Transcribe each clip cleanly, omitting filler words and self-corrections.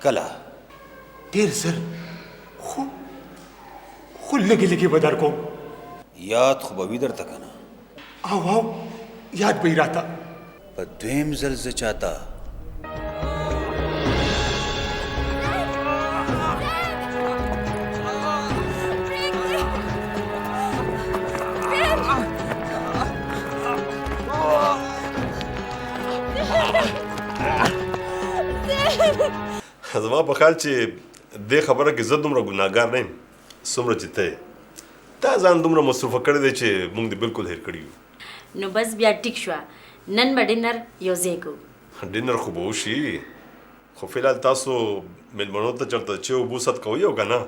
کله ډیر زر خو لږې لږې به در کوم. یاد خو به وي درته که نه؟ او یاد به یې راته. په دویم ځل زه چاته زما په خیال چې دې خبره کې زه دومره ګناهګار نه یم څومره چې ته یې. تا ځان دومره مصروفه کړی دی چې موږ دې بالکل هېر کړي یو. نو بس بیا ټیک شوه، نن به ډینر یو ځای کوو. ډینر خو به وشي، خو فلحال تاسو میلمنو ته چېرته چې اوبه ست کوئ او که نه؟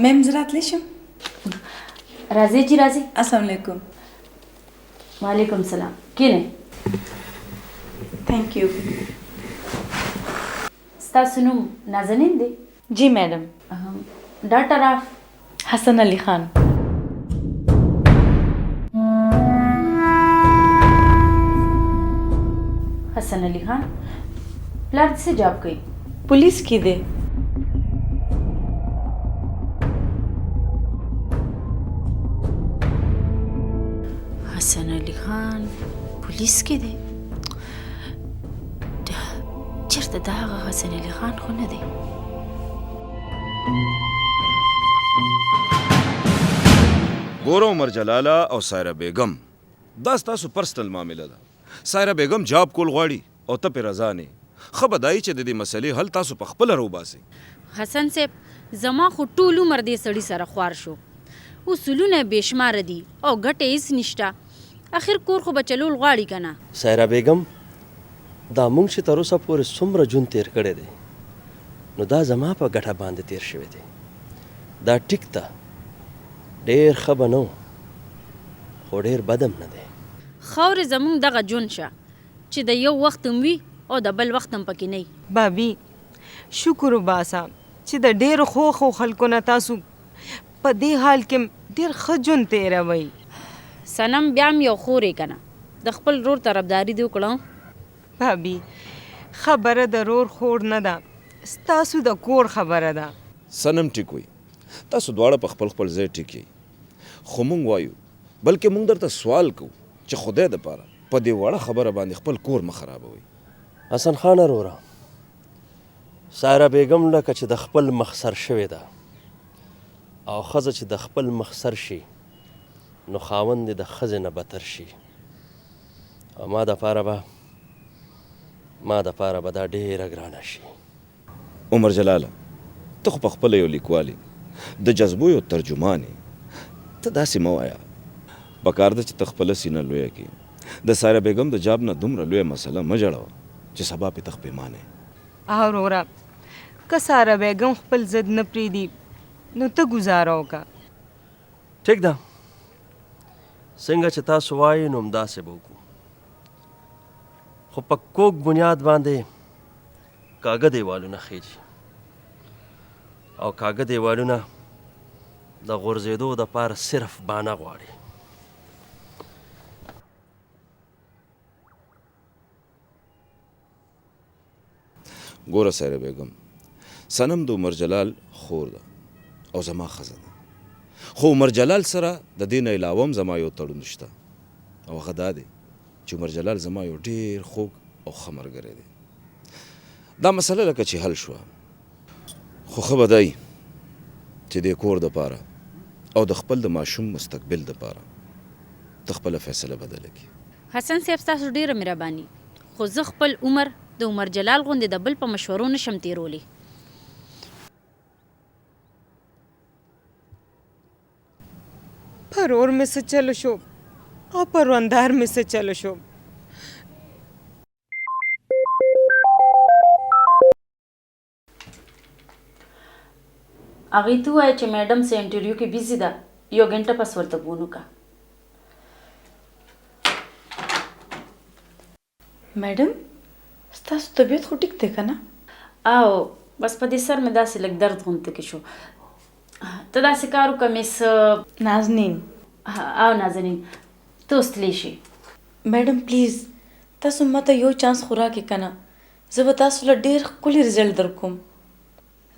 میم زه راتلی شم؟ राځئ چې راځئ. السلام علیکم. وعلیکم سلام. کینئ. Thank you. ستاسو نوم نازنین دی؟ जी madam. ډاکټر آف Hasan Ali Khan. حسن علي خان. پلار دې څه جاب کوي؟ Police की दे. حسن علي خان پولیس کې دی؟ چېرته دا هغه حسن علي خان خو نه دی؟ ګوره عمر جلاله او سایره بیگم دا ستاسو پرسنل معامله ده. سایره بیگم جاب کول غواړي او ته پې رضا نه یې. ښه به دا وي چې د دې مسلې حل تاسو په خپله راوباسئ. حسن صاحب زما خو ټول عمر دې سړي سره خوار شو. اصولونه بې شماره دي او ګټې هېڅ نشته. اخر کور خو به چلول غواړي که نه؟ سایره بیگم دا مونږ چې تر اوسه پورې څومره ژوند تیر کړی دی نو دا زما په ګټه باندې تیر شوی دی. دا ټیک ته ډېر ښه به نه خو ډېر بد هم نه دی. خاورې زموږ دغه ژوند شه چې د یو وخت هم وي او د بل وخت هم پکې نه وي. بابي شکر وباسه چې د ډېرو خوښو خلکو نه تاسو په دې حال کې ډېر ښه ژوند تېروئ. صنم بیا هم یو خورې که نه د خپل رور طرفداري دې وکړه. بابي خبره د رور خور نه ده، ستاسو د کور خبره ده. سنم ټیک وي، تاسو دواړه په خپل خپل ځای ټیک یئ، خو مونږ وایو بلکې مونږ درته سوال کوو چې خدای دپاره په دې وړه خبره باندې خپل کور مه خرابوئ. حسن خان وروره، سایره بیگم لکه چې د خپل مخ سر شوې ده او ښځه چې د خپل مخ سر شي نو خاوند د ښځې نه بتر شي. او ما دپاره به دا ډېره ګرانه شي. عمر جلاله ته خو پخپله یو لیکوال د جذبو یو ترجمان یې، ته داسې مه وایه. پکار ده چې ته خپله سینه لویه کړې. د سایره بیګم د جاب نه دومره لویه مسله مه جوړوه چې سبا پې ته خپېمانې. وروره که ساره بیګم خپل ضد نه پرېږدي نو ته ګزاره وکړه. ټیک ده، څنګه چې تاسو وایي نو همداسې به وکړو، خو په کوږ بنیاد باندې کاږه دیوالونه خیجي او کاږه دیوالونه د غورځېدو دپاره صرف بانه غواړي. ګوره سایره بیګم، صنم د عمر جلال خور ده او زما ښځه ده، خو عمر جلال سره د دې نه علاوه هم زما یو تړون شته او هغه دا دی چې عمر جلال زما یو ډېر خوږ او ښه ملګری دی. دا مسله لکه چې حل شوه، خو ښه به دی چې د کور دپاره او د خپل د ماشوم مستقبل دپاره ته خپله فیصله بدله کړي. حسن صاحب ستاسو ډېره مهرباني، خو زه خپل عمر د عمر جلال غوندې د بل په مشورو نشم تېرولی. پرور में से चलो शो और परवंदार में से चलो शो. هغې ته ووایه چې میډم سه انټرویو کې بیزي ده، یو ګنټه پس ورته فون وکړه. मैडम ستاسو طبیعت خو ټیک دی که نه؟ او بس په دې سر مې داسې لږ درد غونته کې شو. ته داسې کار وکړه مس نازنین. او نازنین ته اوس تللی شي. मैडम پلیز تاسو ماته یو چانس خو راکړئ که نه، زه به تاسو له ډېر ښکلی رزلټ در کوم.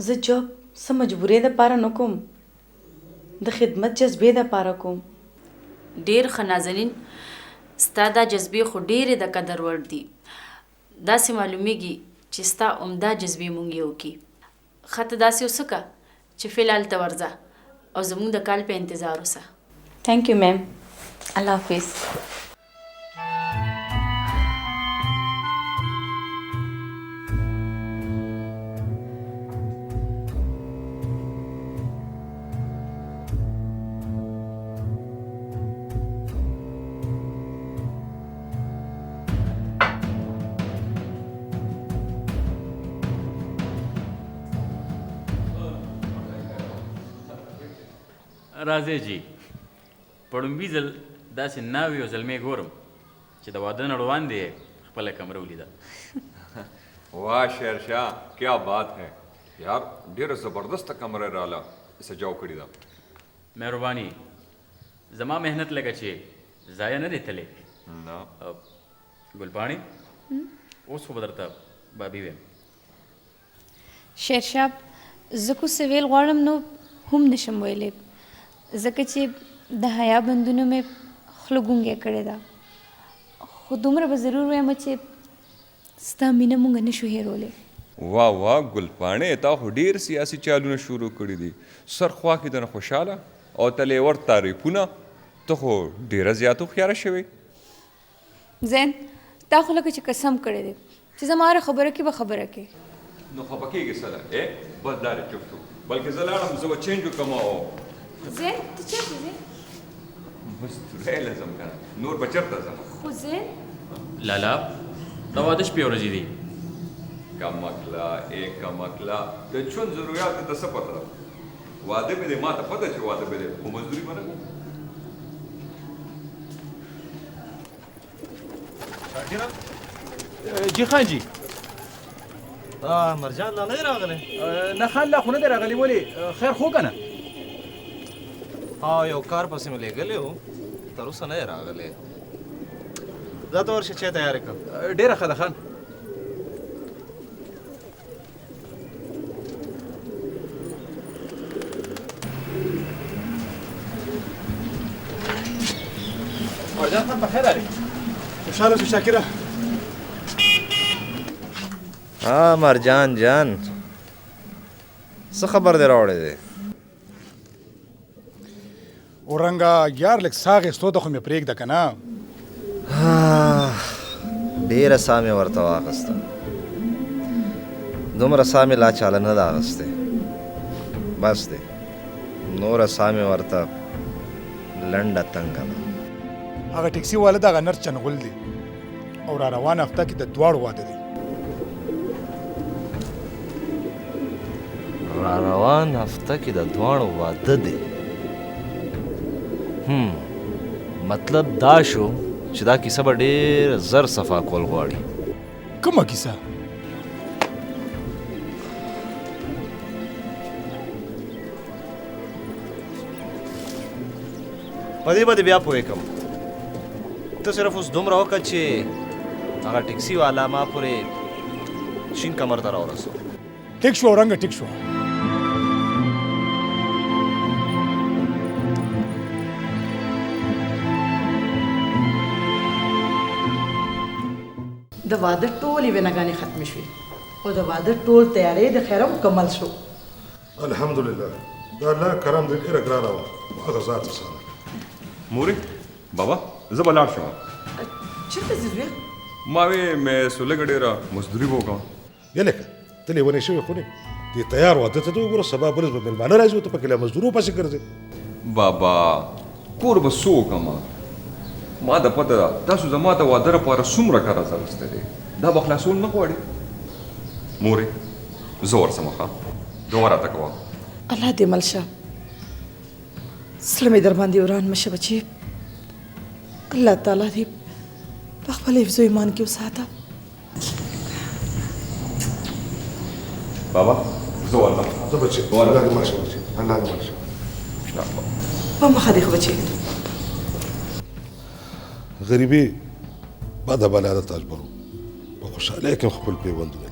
زه جاب څه مجبورۍ دپاره نه کوم، د خدمت جذبې دپاره کوم. ډېر ښه نازنین، ستا دا جذبې خو ډېرې د قدر وړ دي. داسې معلومیږي چې ستا عمده جذبې مونږ یو کي. ښه ته داسې اوسه که چې فلحال ته ورځه او زمونږ د کال په انتظار اوسه. Thank you ma'am. الله حافظ. राजे जी په ړومبي ځل داسې ناوې او زلمې ګورم چې د واده نه وړاندې یې خپله کمره ولیده. वाह शेरशाह क्या बात है यार ډیره زبردست کمره رااله سجاو کړی دا. مهرباني زما مهنت لکه چې ضایع نه دی تللی. نه ګلپاڼې اوس خو به درته بابي ویم. شیرشاه زه کو څه ویل غواړم نو هم نشم ویلی ځکه چې د حیا بندونو مې خوله ګونګې کړې ده خو دومره به ضرور وایم چې ستا مینه مونږ نشو هیرولی. वाह वाह ګلپاڼې تا خو ډیر سیاسي چالونه شروع کړي دي سرخوا کې دنه خوشحاله او تلې ور تعریفونه ته خو ډیره زیاتو خیاره شوې. زین تا خو لکه چې قسم کړی دی چې زما هره خبره کې به خبره کې. نو خو پکېږي سره بس دارې چوپ شو بلکې زه لاړم زه به چینج وکړم او زین ته چېرته ځې؟ بس تورې لازم کنه نور به چېرته ځم. خو زین لالا دا واده شپې ورځې دي. کمکلا کمکلا د ژوند ضرورت ته څه پته ده واده به دې ما ته پته چې واده به دې خو مزدوري به نه کوم. جی خان جی مرجان لا نه راغلی. نه خان لا خو نه دی راغلی. ولې خیر خو که نه؟ یو کار پسې مې لېږلی و تر اوسه نه دی راغلی. ځه ته ورشه چای تیارې کړه. ډېره ښه ده خان. مرجان خان بخیر علي. خوشحاله شو شاکره. ها مرجان جان څه خبر دی راوړی دی؟ اورنګه یار لږ ساه اخیستو ته خو مې پرېږده که نه. ډېره ساه مې ورته واخیسته دومره ساه مې لا چاله نه ده اخیستې. بس دی نوره ساه مې ورته لنډه تنګه ده. هغه ټیکسي والا د هغه نرس چنغول دی او را روانه هفته کې د دواړو واده دی. را روان هفته کې د دواړو واده دی. مطلب دا شو چې دا کیسه به ډېر زر صفا کول غواړي. کومه کیسه؟ په دې به دې بیا پوه کړم. ته صرف اوس دومره وکړه چې هغه ټیکسي والا ما پورې شین کمر ته راورسو. ټیک شو اورنګه ټیک شو. د واده ټولې ویناګانې ختمې شوې او د واده ټول تیاری د خیره مکمل شو. الحمدلله دا الله کرم دې ډېره ګرانه وه هغه ذات سره. مورې بابا زه به لاړ شم. چېرته ځې زویه؟ ما وې مې سو لږه ډېره مزدوري به وکړم. یلکه ته لیونی شوې خو نه دې تیار واده ته وګوره سبا بل ورځ به مېلمانه راځي او ته پکې له مزدورو پسې ګرځې. بابا کور به څه وکړم ما د پته ده تاسو زما د واده لپاره څومره قرض اخیستی دی دا به خلاصول نه غواړي. مورې زه ورځم ښه دعا راته کوه. الله دې مل شه زړه مې در باندې وران مه شه بچې. الله تعالی دې په خپل حفظ و ایمان کې وساته. بابا زه ورځم. زه بچې الله دې مل شه بچې الله دې مل شه. په مخه دې ښه بچې. غریبي بده بلا ده تاج برو په خوشحالۍ کې خپل پیوندونه